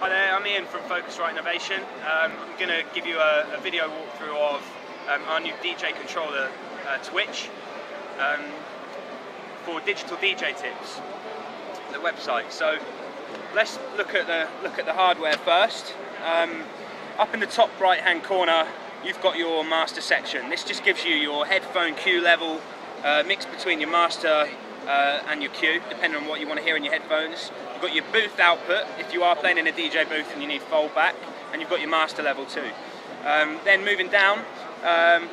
Hi there, I'm Ian from Focusrite Novation. I'm going to give you a video walkthrough of our new DJ controller, Twitch, for digital DJ tips, the website. So let's look at the hardware first. Up in the top right hand corner, you've got your master section. This just gives you your headphone cue level, mix between your master and your cue, depending on what you want to hear in your headphones. You've got your booth output, if you are playing in a DJ booth and you need fold back, and you've got your master level too. Then moving down,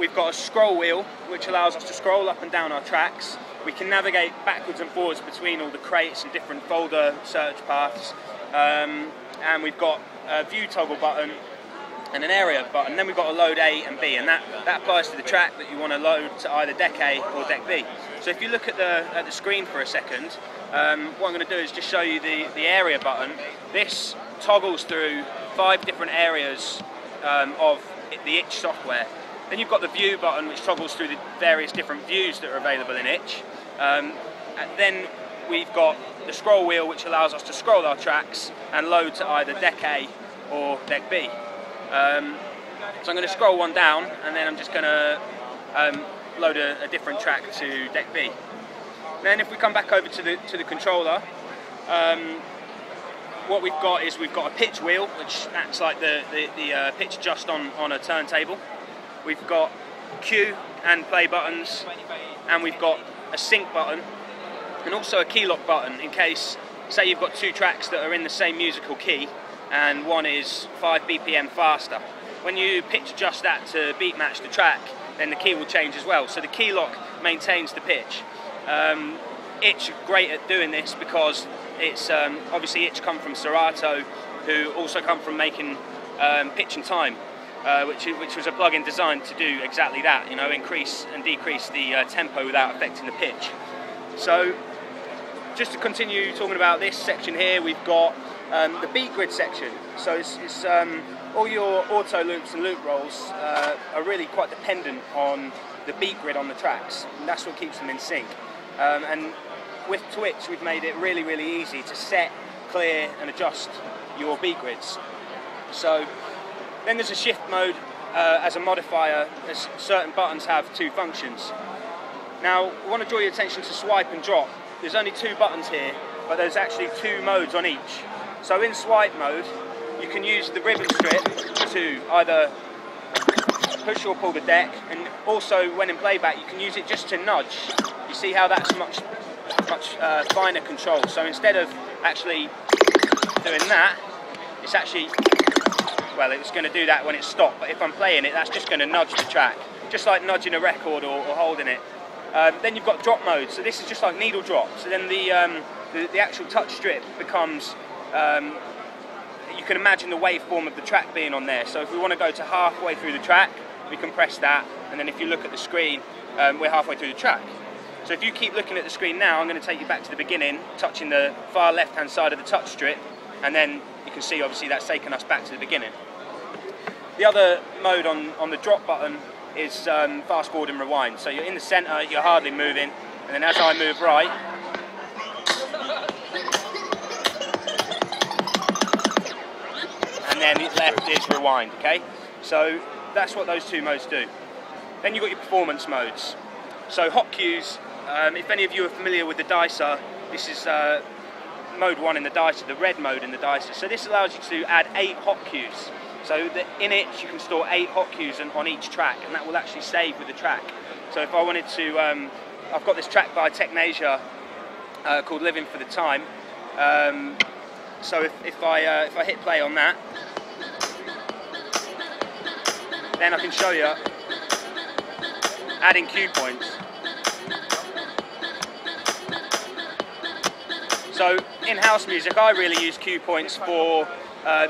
we've got a scroll wheel, which allows us to scroll up and down our tracks. We can navigate backwards and forwards between all the crates and different folder search paths. And we've got a view toggle button and an area button. Then we've got a load A and B, and that applies to the track that you want to load to either deck A or deck B. So if you look at the screen for a second, what I'm going to do is just show you the area button. This toggles through 5 different areas of the ITCH software. Then you've got the view button, which toggles through the various different views that are available in ITCH. And then we've got the scroll wheel, which allows us to scroll our tracks and load to either deck A or deck B. So I'm going to scroll one down, and then I'm just going to load a different track to deck B. Then if we come back over to the controller, what we've got is we've got a pitch wheel, which acts like the pitch just on a turntable. We've got cue and play buttons, and we've got a sync button, and also a key lock button in case, say you've got 2 tracks that are in the same musical key, and one is 5 BPM faster. When you pitch adjust that to beat match the track, then the key will change as well. So the key lock maintains the pitch. ITCH are great at doing this because it's obviously ITCH come from Serato, who also come from making pitch and time, which was a plugin designed to do exactly that. You know, increase and decrease the tempo without affecting the pitch. So just to continue talking about this section here, we've got the beat grid section. So it's all your auto loops and loop rolls are really quite dependent on the beat grid on the tracks, and that's what keeps them in sync. And with Twitch, we've made it really, really easy to set, clear, and adjust your beat grids. So then there's a shift mode as a modifier, as certain buttons have 2 functions. Now, I want to draw your attention to swipe and drop. There's only 2 buttons here, but there's actually 2 modes on each. So in swipe mode, you can use the ribbon strip to either push or pull the deck, and also when in playback you can use it just to nudge. You see how that's much finer control. So instead of actually doing that, it's actually, well, it's going to do that when it's stopped, but if I'm playing it, that's just going to nudge the track, just like nudging a record or holding it. Then you've got drop mode, so this is just like needle drop. So then the actual touch strip becomes, you can imagine the waveform of the track being on there. So if we want to go to halfway through the track, we can press that, and then if you look at the screen, we're halfway through the track. So if you keep looking at the screen now, I'm going to take you back to the beginning, touching the far left hand side of the touch strip, and then you can see obviously that's taken us back to the beginning. The other mode on the drop button is fast forward and rewind. So you're in the centre, you're hardly moving, and then as I move right, and then left is rewind, okay? So that's what those 2 modes do. Then you've got your performance modes. So hot cues, if any of you are familiar with the dicer, this is mode 1 in the dicer, the red mode in the dicer. So this allows you to add 8 hot cues. So in it you can store 8 hot cues on each track, and that will actually save with the track. So if I wanted to, I've got this track by Technasia called Living for the Time. So if I hit play on that, then I can show you adding cue points. So in house music, I really use cue points for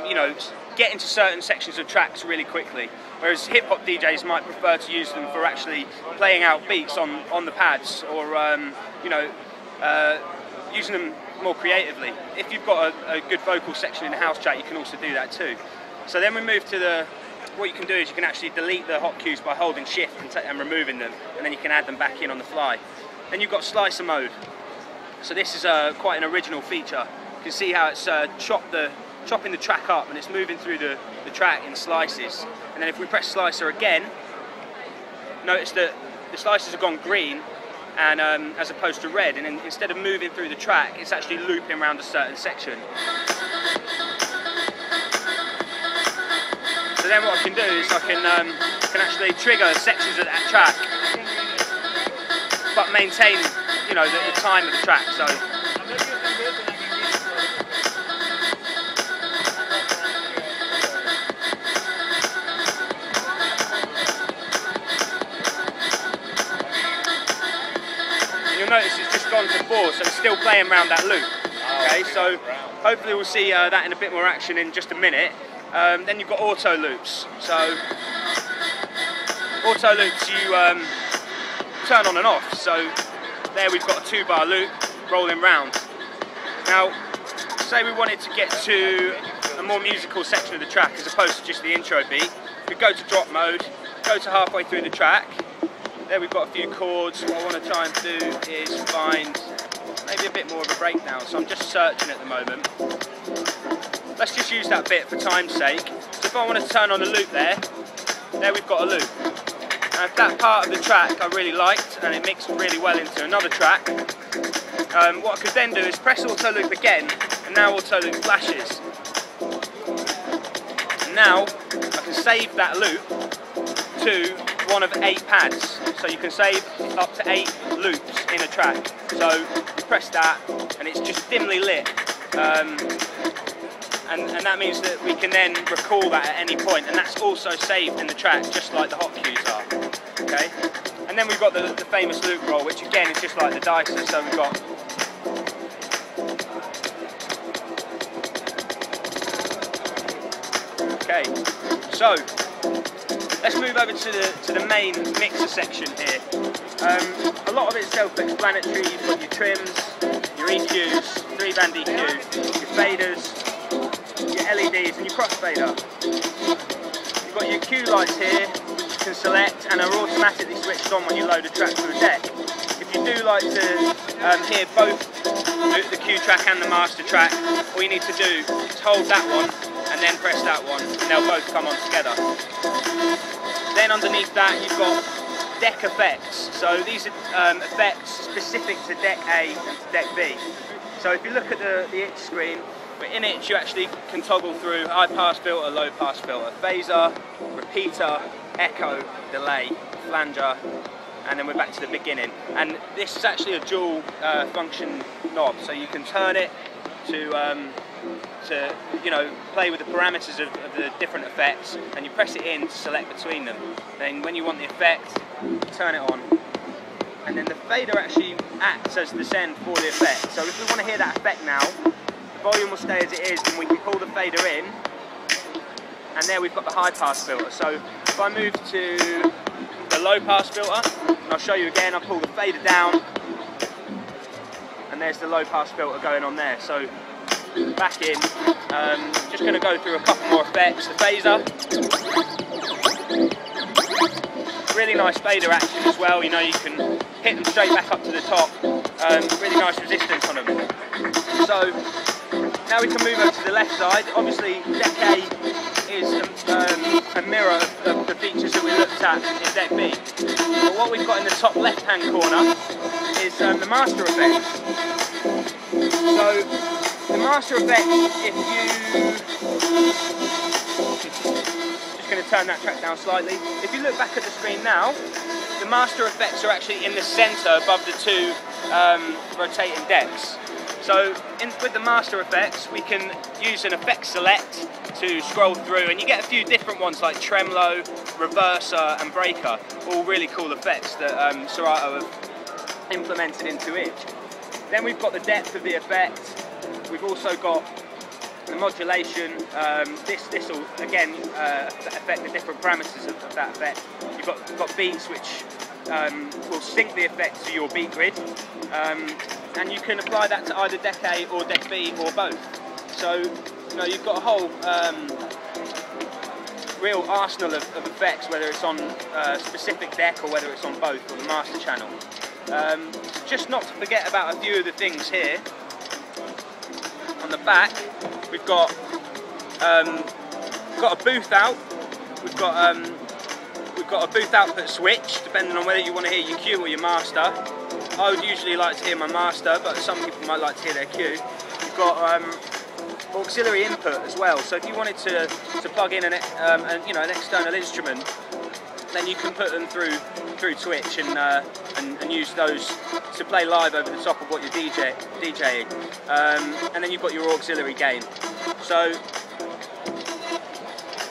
you know, getting to certain sections of tracks really quickly, whereas hip hop DJs might prefer to use them for actually playing out beats on the pads, or you know, using them more creatively. If you've got a good vocal section in the house chat, you can also do that too. So then we move to what you can do is you can actually delete the hot cues by holding shift and removing them, and then you can add them back in on the fly. Then you've got slicer mode. So this is quite an original feature. You can see how it's chopped chopping the track up and it's moving through the track in slices. And then if we press slicer again, notice that the slices have gone green, and as opposed to red, and then instead of moving through the track, it's actually looping around a certain section. So then what I can do is I can actually trigger sections of that track, but maintain, you know, the time of the track. So you'll notice it's just gone to 4, so it's still playing around that loop. Okay, so hopefully we'll see that in a bit more action in just a minute. Then you've got auto loops. So auto loops you turn on and off. So there we've got a 2-bar loop rolling round. Now, say we wanted to get to a more musical section of the track as opposed to just the intro beat. We go to drop mode, go to halfway through the track. There we've got a few chords. What I want to try and do is find maybe a bit more of a breakdown. So I'm just searching at the moment. Let's just use that bit for time's sake. So if I want to turn on a loop there we've got a loop. And if that part of the track I really liked and it mixed really well into another track, what I could then do is press auto loop again, and now auto loop flashes. And now I can save that loop to one of 8 pads. So you can save up to 8 loops in a track. So you press that and it's just dimly lit. And that means that we can then recall that at any point, and that's also saved in the track just like the hot cues are. Okay? And then we've got the famous loop roll, which again is just like the dicer. So we've got okay. So let's move over to the main mixer section here. A lot of it's self-explanatory. You've got your trims, your EQs, 3-band EQ, your faders, your LEDs and your crossfader. You've got your cue lights here, which you can select and are automatically switched on when you load a track to a deck. If you do like to hear both the cue track and the master track, all you need to do is hold that one and then press that one, and they'll both come on together. Then underneath that you've got deck effects. So these are effects specific to deck A and to deck B. So if you look at the itch screen, in itch you actually can toggle through high pass filter, low pass filter, phaser, repeater, echo, delay, flanger, and then we're back to the beginning. And this is actually a dual function knob, so you can turn it to you know, play with the parameters of the different effects, and you press it in to select between them. Then when you want the effect, you turn it on, and then the fader actually acts as the send for the effect. So if we want to hear that effect now, the volume will stay as it is, and we can pull the fader in, and there we've got the high pass filter. So if I move to the low pass filter, and I'll show you again, I'll pull the fader down, and there's the low pass filter going on there. So back in, just going to go through a couple more effects. The phaser, really nice fader action as well, you know, you can hit them straight back up to the top, really nice resistance on them. So now we can move over to the left side. Obviously deck A is a mirror of the features that we looked at in deck B. But what we've got in the top left hand corner is the master effects. So the master effect, if you, just going to turn that track down slightly. If you look back at the screen now, the master effects are actually in the centre above the 2 rotating decks. So with the master effects, we can use an effect select to scroll through, and you get a few different ones like tremolo, reverser and breaker, all really cool effects that Serato have implemented into itch. Then we've got the depth of the effect. We've also got the modulation. This will again affect the different parameters of that effect. You've got beats which will sync the effect to your beat grid, and you can apply that to either deck A or deck B or both. So you know, you've got a whole real arsenal of effects, whether it's on a specific deck or whether it's on both or the master channel. Just not to forget about a few of the things here. On the back, we've got We've got a booth out. We've got a booth output switch, depending on whether you want to hear your cue or your master. I would usually like to hear my master, but some people might like to hear their cue. You've got auxiliary input as well. So if you wanted to plug in an external instrument, then you can put them through Twitch and use those to play live over the top of what you're DJing. And then you've got your auxiliary gain. So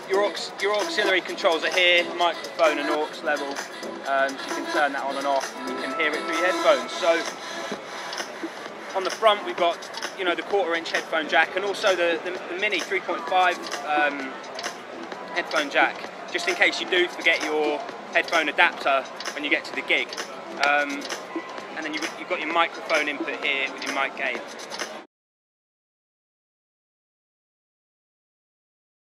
your auxiliary controls are here, microphone and aux level. So you can turn that on and off, and you can hear it through your headphones. So on the front we've got, you know, the 1/4-inch headphone jack, and also the mini 3.5 headphone jack, just in case you do forget your headphone adapter when you get to the gig. And then you've got your microphone input here with your mic gain.